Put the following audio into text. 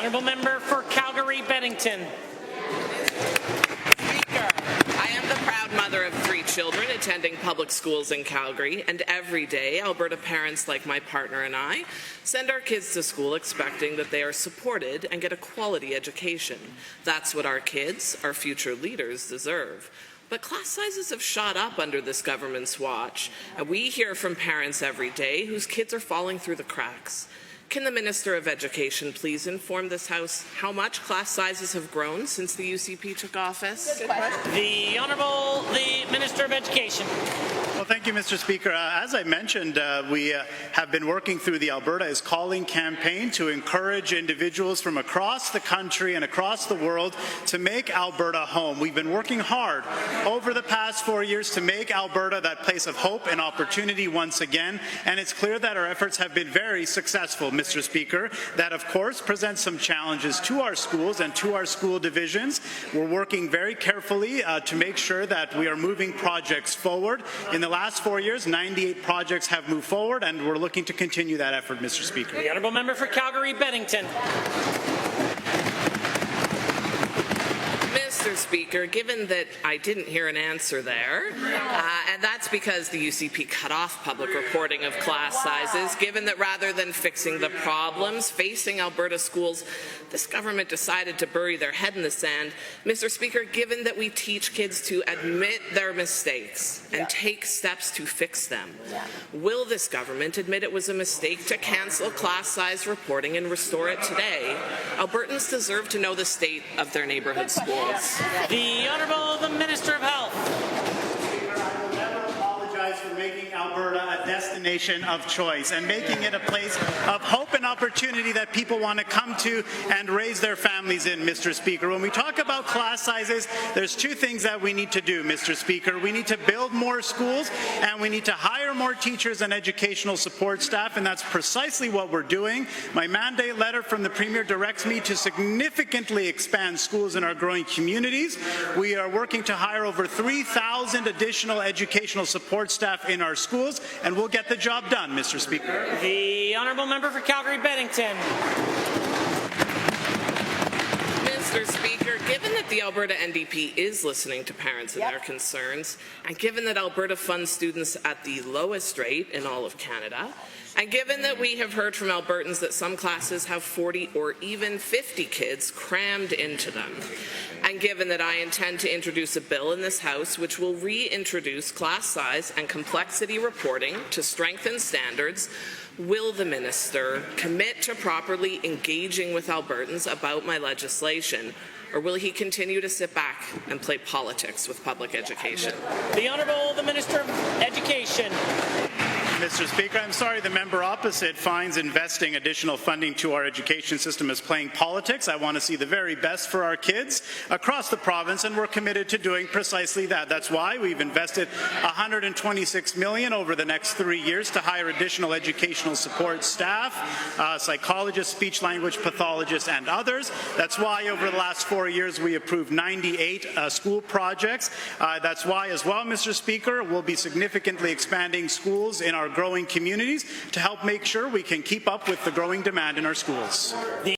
honourable member for Calgary-Bennington. Speaker, I am the proud mother of 3 children attending public schools in Calgary, and every day Alberta parents like my partner and I send our kids to school expecting that they are supported and get a quality education. That's what our kids, our future leaders, deserve. But class sizes have shot up under this government's watch, and we hear from parents every day whose kids are falling through the cracks. Can the Minister of Education please inform this House how much class sizes have grown since the UCP took office? The Minister of Education. Well, thank you, Mr. Speaker. As I mentioned, we have been working through the Alberta is Calling campaign to encourage individuals from across the country and across the world to make Alberta home. We've been working hard over the past 4 years to make Alberta that place of hope and opportunity once again, and it's clear that our efforts have been very successful, Mr. Speaker. That, of course, presents some challenges to our schools and to our school divisions. We're working very carefully to make sure that we are moving projects forward. In the last 4 years, 98 projects have moved forward, and we're looking to continue that effort, Mr. Speaker. The honourable member for Calgary-Bennington. Mr. Speaker, given that I didn't hear an answer there, and that's because the UCP cut off public reporting of class sizes, given that rather than fixing the problems facing Alberta schools, this government decided to bury their head in the sand. Mr. Speaker, given that we teach kids to admit their mistakes and take steps to fix them, will this government admit it was a mistake to cancel class size reporting and restore it today? Albertans deserve to know the state of their neighbourhood schools. The Honourable Minister of Health. For making Alberta a destination of choice and making it a place of hope and opportunity that people want to come to and raise their families in, Mr. Speaker. When we talk about class sizes, there's 2 things that we need to do, Mr. Speaker. We need to build more schools and we need to hire more teachers and educational support staff, and that's precisely what we're doing. My mandate letter from the Premier directs me to significantly expand schools in our growing communities. We are working to hire over 3,000 additional educational support staff in our schools, and we'll get the job done, Mr. Speaker. The honourable member for Calgary-Bennington. Mr. Speaker, given that the Alberta NDP is listening to parents and their concerns, and given that Alberta funds students at the lowest rate in all of Canada, and given that we have heard from Albertans that some classes have 40 or even 50 kids crammed into them, and given that I intend to introduce a bill in this House which will reintroduce class size and complexity reporting to strengthen standards, will the Minister commit to properly engaging with Albertans about my legislation, or will he continue to sit back and play politics with public education? The Honourable Minister of Education. Mr. Speaker, I'm sorry the member opposite finds investing additional funding to our education system as playing politics. I want to see the very best for our kids across the province, and we're committed to doing precisely that. That's why we've invested $126 million over the next 3 years to hire additional educational support staff, psychologists, speech-language pathologists, and others. That's why over the last 4 years we approved 98 school projects. That's why as well, Mr. Speaker, we'll be significantly expanding schools in our growing communities to help make sure we can keep up with the growing demand in our schools.